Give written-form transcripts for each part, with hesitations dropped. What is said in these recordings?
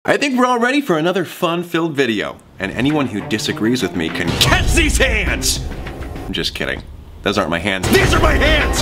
I think we're all ready for another fun-filled video. And anyone who disagrees with me can catch these hands! I'm just kidding. Those aren't my hands. These are my hands!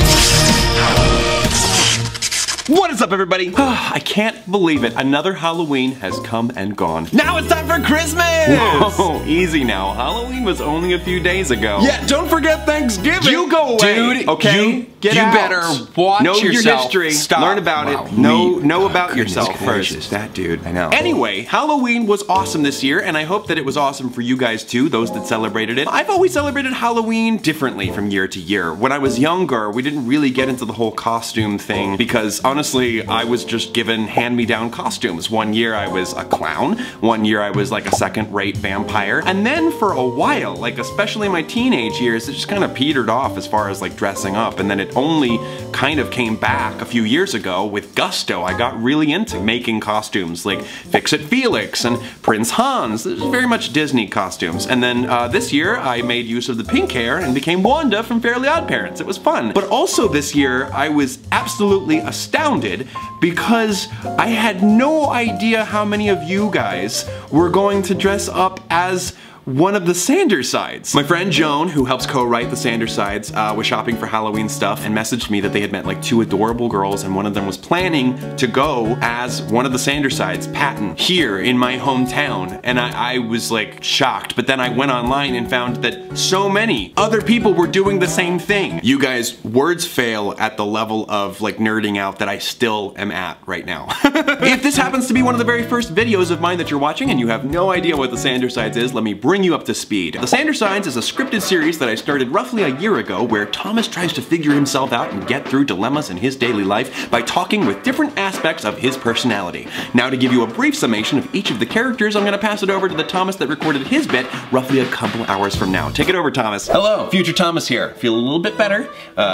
What is up, everybody? I can't believe it. Another Halloween has come and gone. Now it's time for Christmas! Whoa, easy now. Halloween was only a few days ago. Yeah, don't forget Thanksgiving. You go away, dude. Okay, you better watch know yourself. Your history. Stop. Learn about it. Know about yourself first. That dude. I know. Anyway, Halloween was awesome this year, and I hope that it was awesome for you guys too, those that celebrated it. I've always celebrated Halloween differently from year to year. When I was younger, we didn't really get into the whole costume thing because honestly, I was just given hand-me-down costumes. One year I was a clown, one year I was like a second-rate vampire, and then for a while, like especially my teenage years, it just kind of petered off as far as like dressing up, and then it only kind of came back a few years ago with gusto. I got really into making costumes like Fix-It Felix and Prince Hans. There's very much Disney costumes. And then this year I made use of the pink hair and became Wanda from Fairly Odd Parents. It was fun. But also this year I was absolutely astounded because I had no idea how many of you guys were going to dress up as one of the Sandersides. My friend Joan, who helps co-write the Sandersides, was shopping for Halloween stuff and messaged me that they had met like two adorable girls and one of them was planning to go as one of the Sandersides, Patton, here in my hometown. And I was like shocked, but then I went online and found that so many other people were doing the same thing. You guys, words fail at the level of like nerding out that I still am at right now. If this happens to be one of the very first videos of mine that you're watching and you have no idea what the Sandersides is, let me bring you up to speed. The Sandersides is a scripted series that I started roughly a year ago where Thomas tries to figure himself out and get through dilemmas in his daily life by talking with different aspects of his personality. Now to give you a brief summation of each of the characters, I'm gonna pass it over to the Thomas that recorded his bit roughly a couple hours from now. Take it over, Thomas. Hello, future Thomas here. Feel a little bit better,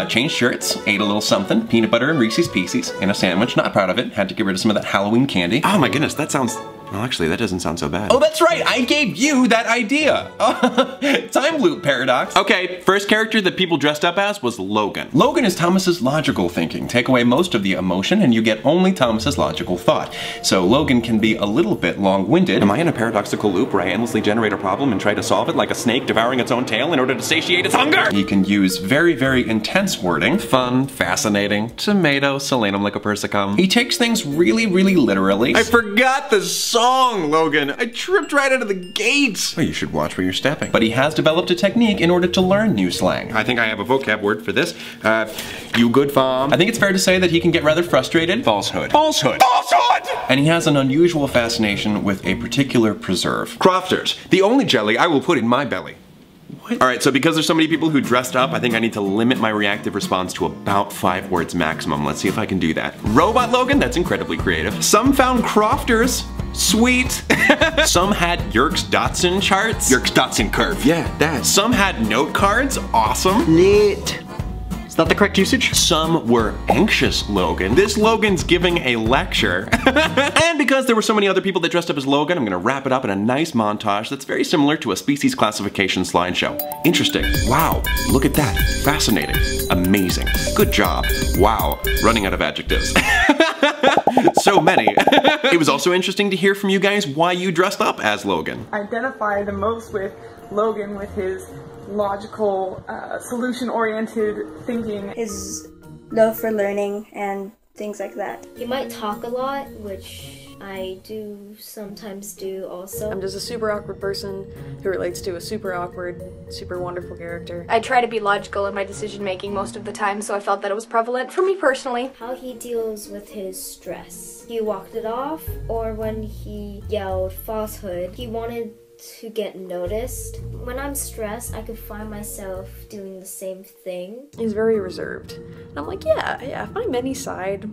changed shirts, ate a little something, peanut butter and Reese's Pieces, in a sandwich, not proud of it, had to get rid of some of that Halloween candy. Oh my goodness, that sounds... Well, actually, that doesn't sound so bad. Oh, that's right, I gave you that idea. Time loop paradox. Okay, first character that people dressed up as was Logan. Logan is Thomas's logical thinking. Take away most of the emotion and you get only Thomas's logical thought. So Logan can be a little bit long-winded. Am I in a paradoxical loop where I endlessly generate a problem and try to solve it like a snake devouring its own tail in order to satiate its hunger? You can use very, very intense wording. Fun, fascinating, tomato, solanum lycopersicum. He takes things really, really literally. I forgot the song, Logan. I tripped right out of the gates. Well, you should watch where you're stepping. But he has developed a technique in order to learn new slang. I think I have a vocab word for this. You good farm. I think it's fair to say that he can get rather frustrated. Falsehood. Falsehood. Falsehood! And he has an unusual fascination with a particular preserve. Crofters. The only jelly I will put in my belly. What? Alright, so because there's so many people who dressed up, I think I need to limit my reactive response to about 5 words maximum. Let's see if I can do that. Robot Logan? That's incredibly creative. Some found crofters. Sweet. Some had Yerkes-Dotson charts. Yerkes-Dotson curve. Yeah, that. Some had note cards. Awesome. Lit. Is that the correct usage? Some were anxious Logan. This Logan's giving a lecture. And because there were so many other people that dressed up as Logan, I'm gonna wrap it up in a nice montage that's very similar to a species classification slideshow. Interesting. Wow. Look at that. Fascinating. Amazing. Good job. Wow. Running out of adjectives. So many. It was also interesting to hear from you guys why you dressed up as Logan. I identify the most with Logan with his logical, solution-oriented thinking. His love for learning and things like that. He might talk a lot, which I do sometimes do also. I'm just a super awkward person who relates to a super awkward, super wonderful character. I try to be logical in my decision making most of the time, so I felt that it was prevalent for me personally. How he deals with his stress. He walked it off, or when he yelled falsehood, he wanted to get noticed. When I'm stressed, I could find myself doing the same thing. He's very reserved. And I'm like, yeah, if I'm any side,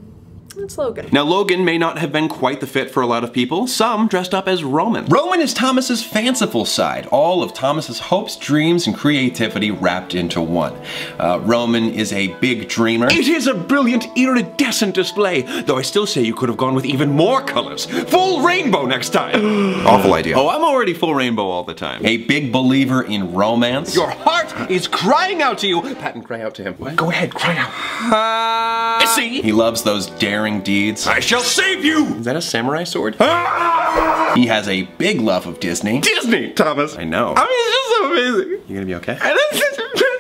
it's Logan. Now Logan may not have been quite the fit for a lot of people. Some dressed up as Roman. Roman is Thomas's fanciful side. All of Thomas's hopes, dreams, and creativity wrapped into one. Roman is a big dreamer. It is a brilliant, iridescent display, though I still say you could have gone with even more colors. Full rainbow next time. Awful idea. Oh, I'm already full rainbow all the time. A big believer in romance. Your heart is crying out to you. Patton, cry out to him. What? Go ahead, cry out. See? He loves those daring deeds. I shall save you! Is that a samurai sword? He has a big love of Disney. Disney, Thomas. I know. I mean, it's just so amazing. You gonna be okay?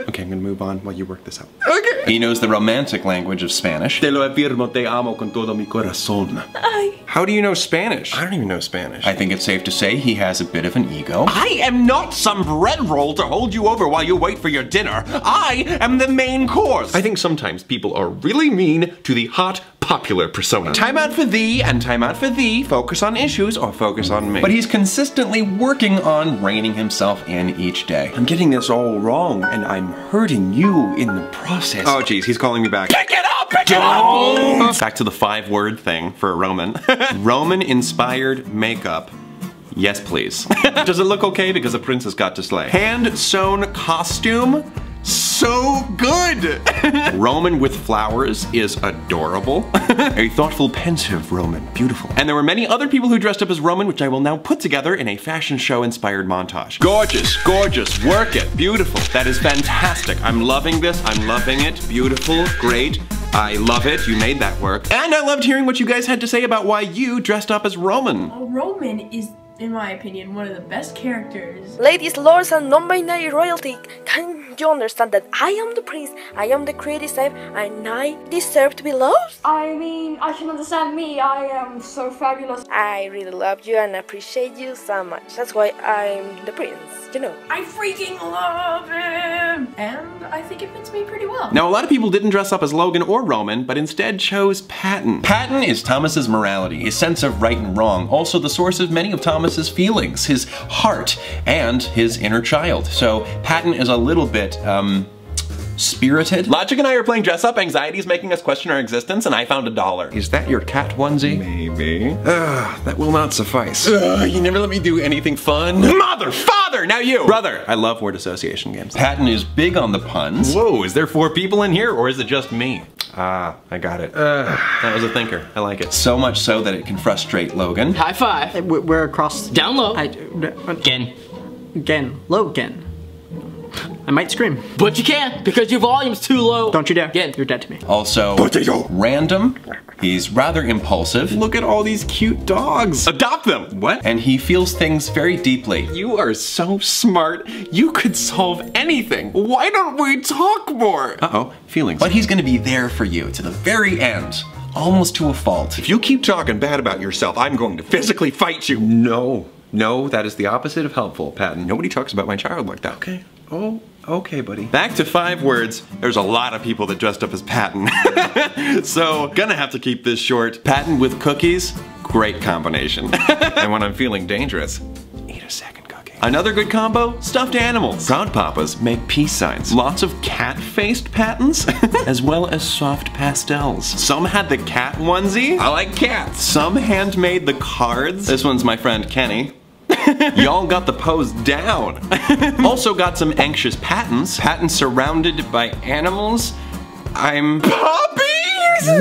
Okay, I'm gonna move on while you work this out. Okay. He knows the romantic language of Spanish. Te lo afirmo, te amo con todo mi corazón. How do you know Spanish? I don't even know Spanish. I think it's safe to say he has a bit of an ego. I am not some bread roll to hold you over while you wait for your dinner. I am the main course. I think sometimes people are really mean to the hot, popular persona. Time out for thee and time out for thee. Focus on issues or focus on me. But he's consistently working on reining himself in each day. I'm getting this all wrong and I'm hurting you in the process. Oh geez, he's calling me back. Pick it up! Pick it up! Back to the 5-word thing for Roman. Roman inspired makeup. Yes, please. Does it look okay? Because a princess got to slay. Hand sewn costume. So good! Roman with flowers is adorable. A thoughtful, pensive Roman, beautiful. And there were many other people who dressed up as Roman, which I will now put together in a fashion show inspired montage. Gorgeous, gorgeous, work it, beautiful. That is fantastic. I'm loving this, I'm loving it, beautiful, great. I love it, you made that work. And I loved hearing what you guys had to say about why you dressed up as Roman. Well, Roman is, in my opinion, one of the best characters. Ladies, lords, and non-binary royalty, can you understand that I am the prince, I am the creative side, and I deserve to be loved? I mean, I can understand me. I am so fabulous. I really love you and appreciate you so much. That's why I'm the prince, you know. I freaking love him! And I think it fits me pretty well. Now, a lot of people didn't dress up as Logan or Roman, but instead chose Patton. Patton is Thomas's morality, his sense of right and wrong, also the source of many of Thomas's feelings, his heart, and his inner child. So Patton is a little bit, spirited. Logic and I are playing dress up. Anxiety is making us question our existence, and I found $1. Is that your cat onesie? Maybe. That will not suffice. You never let me do anything fun. Mother, father, now you. Brother. I love word association games. Patton is big on the puns. Whoa, is there 4 people in here, or is it just me? Ah, I got it. That was a thinker. I like it. So much so that it can frustrate Logan. High five. We're across. Down low. Again. Logan. I might scream. But you can't, because your volume's too low. Don't you dare. Again, you're dead to me. Also, random. He's rather impulsive. Look at all these cute dogs. Adopt them. What? And he feels things very deeply. You are so smart. You could solve anything. Why don't we talk more? Uh-oh, feelings. But he's gonna be there for you to the very end. Almost to a fault. If you keep talking bad about yourself, I'm going to physically fight you. No, that is the opposite of helpful, Patton. Nobody talks about my child like that. Okay. Oh, okay, buddy. Back to 5 words. There's a lot of people that dressed up as Patton. So, gonna have to keep this short. Patton with cookies, great combination. And when I'm feeling dangerous, eat a second cookie. Another good combo, stuffed animals. Proud Papas make peace signs. Lots of cat-faced Pattons, as well as soft pastels. Some had the cat onesie. I like cats. Some handmade the cards. This one's my friend Kenny. Y'all got the pose down. Also got some anxious Pattons. Pattons surrounded by animals. I'm puppies!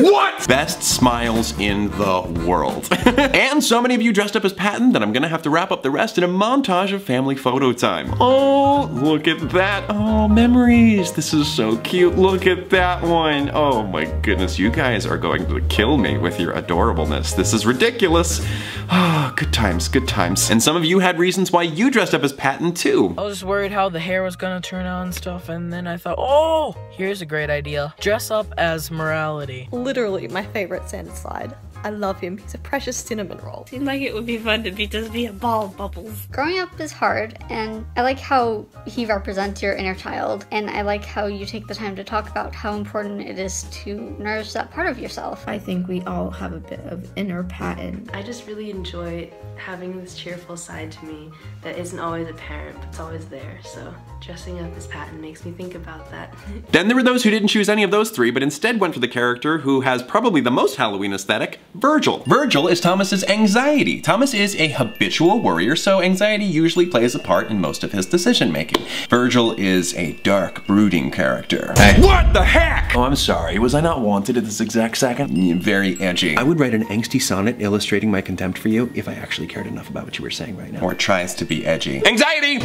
What? Best smiles in the world. And so many of you dressed up as Patton that I'm gonna have to wrap up the rest in a montage of family photo time. Oh, look at that. Oh, memories. This is so cute. Look at that one. Oh my goodness, you guys are going to kill me with your adorableness. This is ridiculous. Ah, good times, good times. And some of you had reasons why you dressed up as Patton too. I was just worried how the hair was gonna turn out and stuff, and then I thought, oh, here's a great idea. Dress up as morality. Literally my favorite Santa slide. I love him. He's a precious cinnamon roll. Seemed like it would be fun to just be a ball of bubbles. Growing up is hard, and I like how he represents your inner child, and I like how you take the time to talk about how important it is to nourish that part of yourself. I think we all have a bit of inner Patton. I just really enjoy having this cheerful side to me that isn't always apparent, but it's always there, so dressing up as Patton makes me think about that. Then there were those who didn't choose any of those 3, but instead went for the character who has probably the most Halloween aesthetic, Virgil. Virgil is Thomas's anxiety. Thomas is a habitual worrier, so anxiety usually plays a part in most of his decision making. Virgil is a dark, brooding character. Hey. What the heck? Oh, I'm sorry. Was I not wanted at this exact second? Very edgy. I would write an angsty sonnet illustrating my contempt for you if I actually cared enough about what you were saying right now. Or tries to be edgy. Anxiety!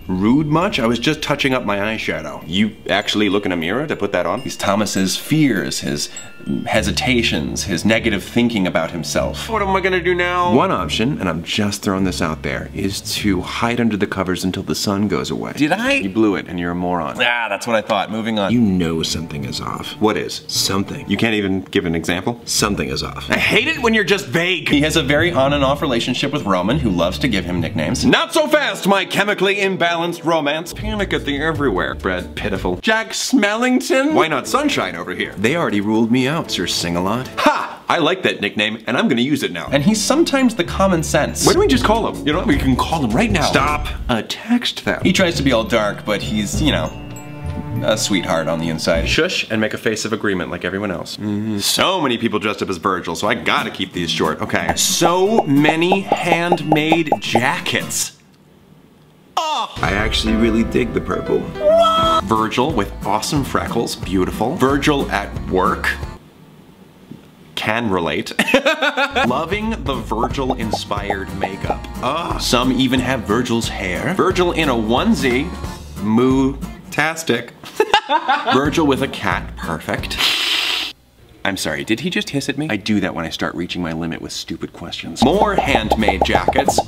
Rude much? I was just touching up my eyeshadow. You actually look in a mirror to put that on? He's Thomas's fears, his hesitations, his negative thinking about himself. What am I gonna do now? One option, and I'm just throwing this out there, is to hide under the covers until the sun goes away. Did I? You blew it, and you're a moron. Ah, that's what I thought. Moving on. You know something is off. What is? Something. You can't even give an example? Something is off. I hate it when you're just vague. He has a very on and off relationship with Roman, who loves to give him nicknames. Not so fast, my chemically imbalanced romance. Panic at the everywhere. Brad Pitiful. Jack Smellington? Why not Sunshine over here? They already ruled me out, Sir Sing-a-Lot. Ha! I like that nickname, and I'm gonna use it now. And he's sometimes the common sense. Why don't we just call him? You know what? We can call him right now. Stop. Text them. He tries to be all dark, but he's, you know, a sweetheart on the inside. Shush and make a face of agreement like everyone else. So many people dressed up as Virgil, so I gotta keep these short. Okay. So many handmade jackets. Oh. I actually really dig the purple. What? Virgil with awesome freckles, beautiful. Virgil at work. Can relate. Loving the Virgil inspired makeup. Some even have Virgil's hair. Virgil in a onesie. Moo-tastic. Virgil with a cat, perfect. I'm sorry, did he just hiss at me? I do that when I start reaching my limit with stupid questions. More handmade jackets.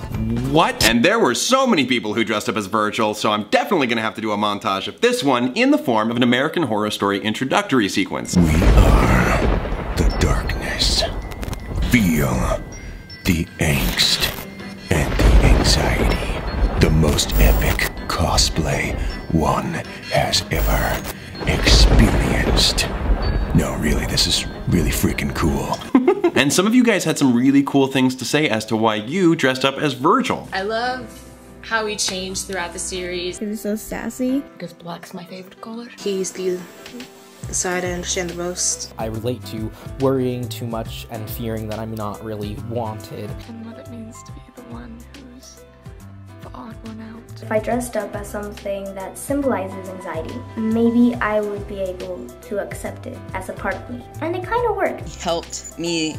What? And there were so many people who dressed up as Virgil, so I'm definitely gonna have to do a montage of this one in the form of an American Horror Story introductory sequence. We are the darkness. Feel the angst and the anxiety. The most epic cosplay one has ever experienced. No, really, this is really freaking cool. And some of you guys had some really cool things to say as to why you dressed up as Virgil. I love how he changed throughout the series. He was so sassy. Because black's my favorite color. He's the side I understand the most. I relate to worrying too much and fearing that I'm not really wanted. And what it means to be the one who's the odd one out. If I dressed up as something that symbolizes anxiety, maybe I would be able to accept it as a part of me. And it kind of worked. It helped me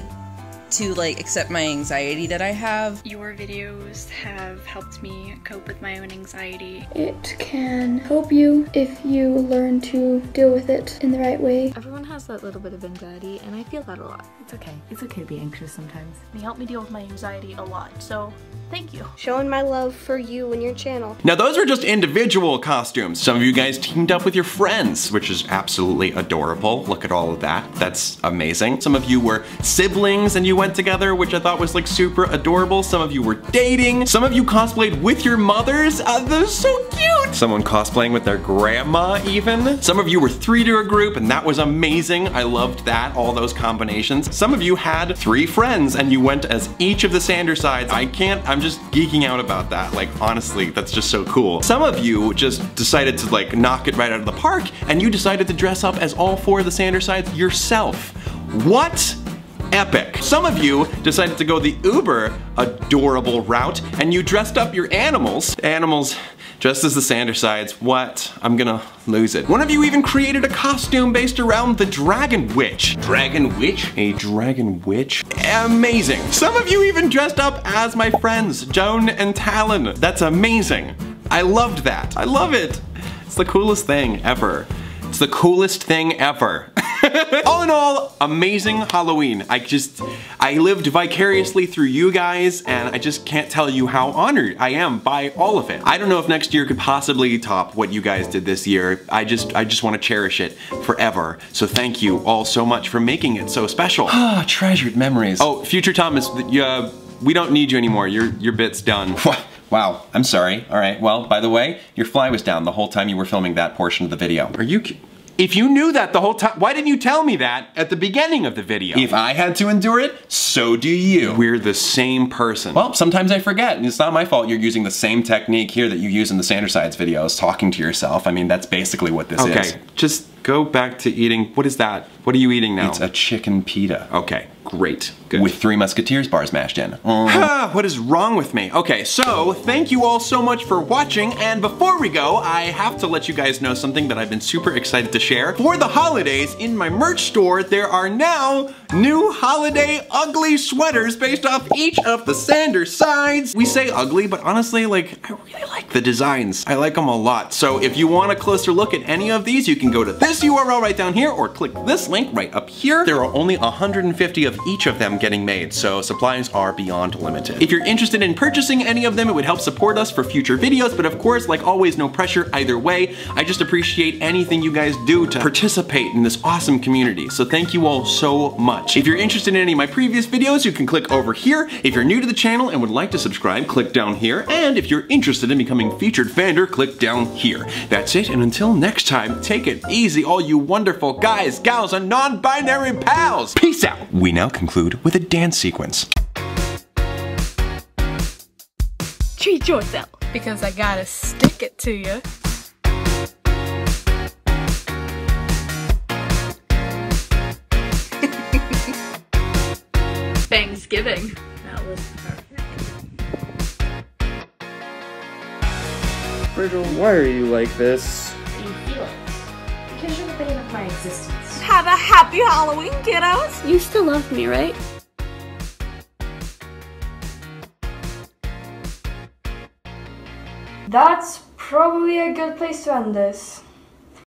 to accept my anxiety that I have. Your videos have helped me cope with my own anxiety. It can help you if you learn to deal with it in the right way. Everyone has that little bit of anxiety, and I feel that a lot. It's okay. It's okay to be anxious sometimes. He helped me deal with my anxiety a lot, so thank you. Showing my love for you and your channel. Now those are just individual costumes. Some of you guys teamed up with your friends, which is absolutely adorable. Look at all of that. That's amazing. Some of you were siblings and you went together, which I thought was super adorable. Some of you were dating. Some of you cosplayed with your mothers. They're so cute. Someone cosplaying with their grandma even. Some of you were 3 to a group and that was amazing. I loved that, all those combinations. Some of you had 3 friends and you went as each of the Sandersides. I'm just geeking out about that. Honestly, that's just so cool. Some of you just decided to knock it right out of the park and you decided to dress up as all 4 of the Sandersides yourself. What? Epic. Some of you decided to go the uber adorable route and you dressed up your animals. Animals dressed as the Sandersides. What? I'm gonna lose it. One of you even created a costume based around the Dragon Witch. Dragon Witch? A Dragon Witch? Amazing. Some of you even dressed up as my friends, Joan and Talyn. That's amazing. I loved that. I love it. It's the coolest thing ever. It's the coolest thing ever. All in all, amazing Halloween. I lived vicariously through you guys and I just can't tell you how honored I am by all of it. I don't know if next year could possibly top what you guys did this year. I just want to cherish it forever. So thank you all so much for making it so special. Treasured memories. Oh, future Thomas, we don't need you anymore. Your bit's done. Wow, I'm sorry. All right, well, by the way, your fly was down the whole time you were filming that portion of the video. Are you If you knew that the whole time, why didn't you tell me that at the beginning of the video? If I had to endure it, so do you. We're the same person. Well, sometimes I forget, and it's not my fault you're using the same technique here that you use in the Sandersides videos, talking to yourself. I mean, that's basically what this is. Okay, just go back to eating, what is that? What are you eating now? It's a chicken pita. Okay. Great. Good. With 3 Musketeers bars mashed in. What is wrong with me? Okay, so thank you all so much for watching, and before we go, I have to let you guys know something that I've been super excited to share. For the holidays, in my merch store, there are now new holiday ugly sweaters based off each of the Sander sides. We say ugly, but honestly, like, I really like the designs. I like them a lot. So if you want a closer look at any of these, you can go to this URL right down here or click this link right up here. There are only 150 of each of them getting made, so supplies are beyond limited. If you're interested in purchasing any of them, it would help support us for future videos, but of course, like always, no pressure either way. I just appreciate anything you guys do to participate in this awesome community, so thank you all so much. If you're interested in any of my previous videos, you can click over here. If you're new to the channel and would like to subscribe, click down here, and if you're interested in becoming featured Fander, click down here. That's it, and until next time, take it easy, all you wonderful guys, gals, and non-binary pals. Peace out. We now conclude with a dance sequence. Treat yourself. Because I gotta stick it to you. Thanksgiving. That was perfect. Virgil, why are you like this? You feel it. Because you're the bane of my existence. Have a happy Halloween, kiddos! You still love me, right? That's probably a good place to end this.